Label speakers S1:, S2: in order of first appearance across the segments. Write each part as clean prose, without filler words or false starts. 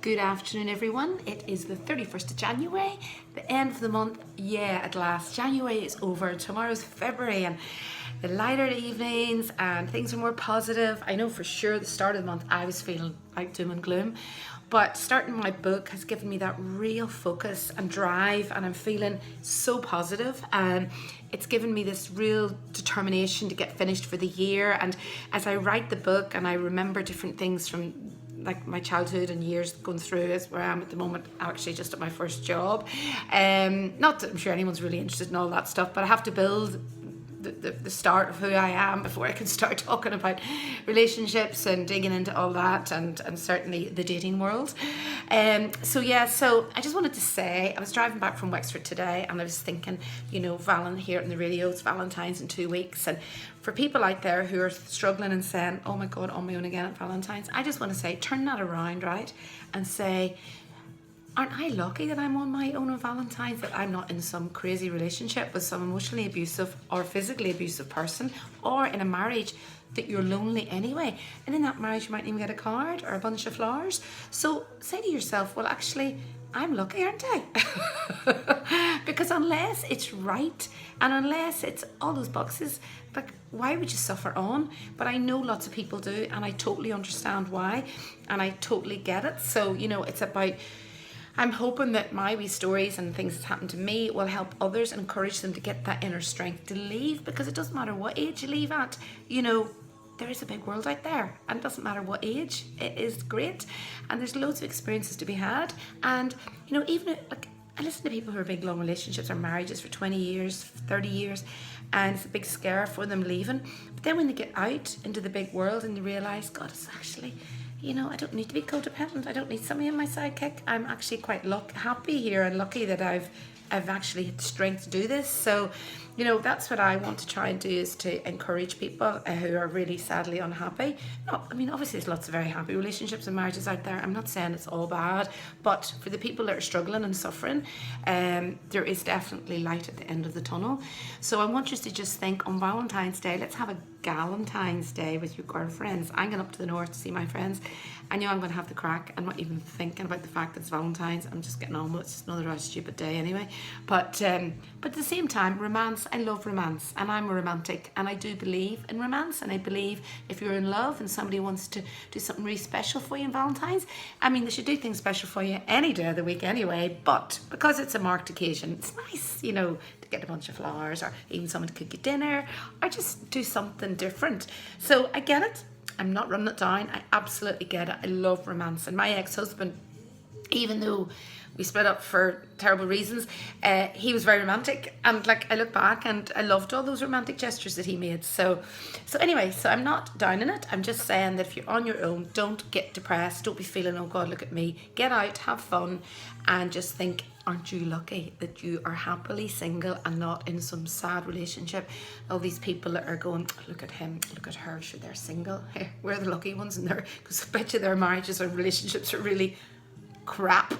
S1: Good afternoon, everyone. It is the 31st of January, the end of the month. Yeah, at last. January is over. Tomorrow's February, and the lighter evenings and things are more positive. I know for sure the start of the month I was feeling like doom and gloom, but starting my book has given me that real focus and drive, and I'm feeling so positive. And it's given me this real determination to get finished for the year. And as I write the book and I remember different things from like my childhood and years going through as where I am at the moment, actually just at my first job. Not that I'm sure anyone's really interested in all that stuff, but I have to build the start of who I am before I can start talking about relationships and digging into all that, and certainly the dating world. So I just wanted to say, I was driving back from Wexford today and I was thinking, here on the radio, it's Valentines in 2 weeks, and for people out there who are struggling and saying, oh my God, on my own again at Valentine's, I just want to say, turn that around, right? And say, aren't I lucky that I'm on my own on Valentine's, that I'm not in some crazy relationship with some emotionally abusive or physically abusive person, or in a marriage that you're lonely anyway. And in that marriage, you might even get a card or a bunch of flowers. So say to yourself, well, actually, I'm lucky, aren't I? Because unless it's right and unless it's all those boxes, like, why would you suffer on? But I know lots of people do, and I totally understand why, and I totally get it. So, it's about, I'm hoping that my wee stories and things that's happened to me will help others and encourage them to get that inner strength to leave, because it doesn't matter what age you leave at, there is a big world out there, and it doesn't matter what age, it is great, and there's loads of experiences to be had. And even like, I listen to people who are big long relationships or marriages for 20 years, 30 years, and it's a big scare for them leaving. But then when they get out into the big world and they realise, God, it's actually, I don't need to be codependent. I don't need somebody in my sidekick. I'm actually quite happy here and lucky that I've actually had the strength to do this. So, that's what I want to try and do, is to encourage people who are really sadly unhappy. Obviously there's lots of very happy relationships and marriages out there. I'm not saying it's all bad, but for the people that are struggling and suffering, there is definitely light at the end of the tunnel. So I want you to just think, on Valentine's Day, let's have a Galentine's Day with your girlfriends. I'm going up to the north to see my friends. I know I'm going to have the crack. I'm not even thinking about the fact that it's Valentine's. I'm just getting on with it. It's just another stupid day anyway. But at the same time, romance, I love romance, and I'm a romantic, and I do believe in romance, and I believe if you're in love and somebody wants to do something really special for you on Valentine's, they should do things special for you any day of the week anyway, but because it's a marked occasion, it's nice, to get a bunch of flowers, or even someone to cook you dinner, or just do something different. So I get it. I'm not running it down. I absolutely get it. I love romance. And my ex-husband, even though we split up for terrible reasons, he was very romantic. And I look back and I loved all those romantic gestures that he made. So anyway, I'm not down in it. I'm just saying that if you're on your own, don't get depressed. Don't be feeling, oh God, look at me. Get out, have fun, and just think, aren't you lucky that you are happily single and not in some sad relationship? All these people that are going, look at him, look at her, sure, they're single. Hey, we're the lucky ones in there, because I bet you their marriages or relationships are really crap.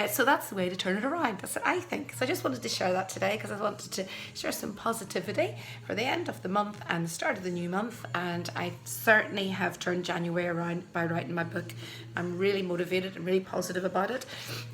S1: So that's the way to turn it around. That's what I think. So I just wanted to share that today, because I wanted to share some positivity for the end of the month and the start of the new month. And I certainly have turned January around by writing my book. I'm really motivated and really positive about it,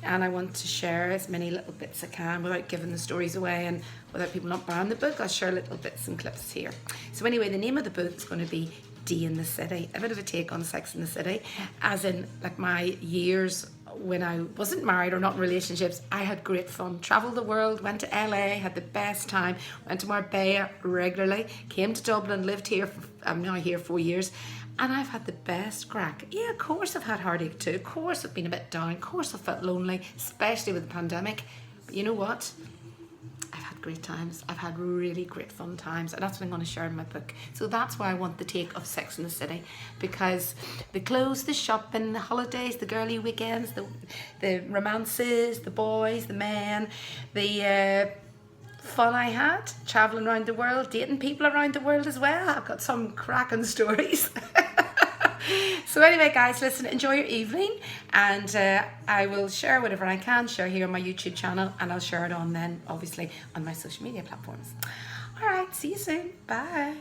S1: and I want to share as many little bits as I can without giving the stories away and without people not buying the book. I'll share little bits and clips here. So anyway, the name of the book is going to be D in the City, a bit of a take on Sex in the City, as in my years when I wasn't married or not in relationships. I had great fun, traveled the world, went to LA, had the best time, went to Marbella regularly, came to Dublin, lived here, I'm now here 4 years, and I've had the best crack. Yeah, of course I've had heartache too, of course I've been a bit down, of course I've felt lonely, especially with the pandemic, but you know what? I've had great times. I've had really great fun times, and that's what I'm going to share in my book. So that's why I want the take of Sex in the City, because the clothes, the shopping, the holidays, the girly weekends, the romances, the boys, the men, the fun I had traveling around the world, dating people around the world as well. I've got some cracking stories. So anyway, guys, listen, enjoy your evening, and I will share whatever I can share here on my YouTube channel, and I'll share it on then, obviously, on my social media platforms. All right, see you soon. Bye.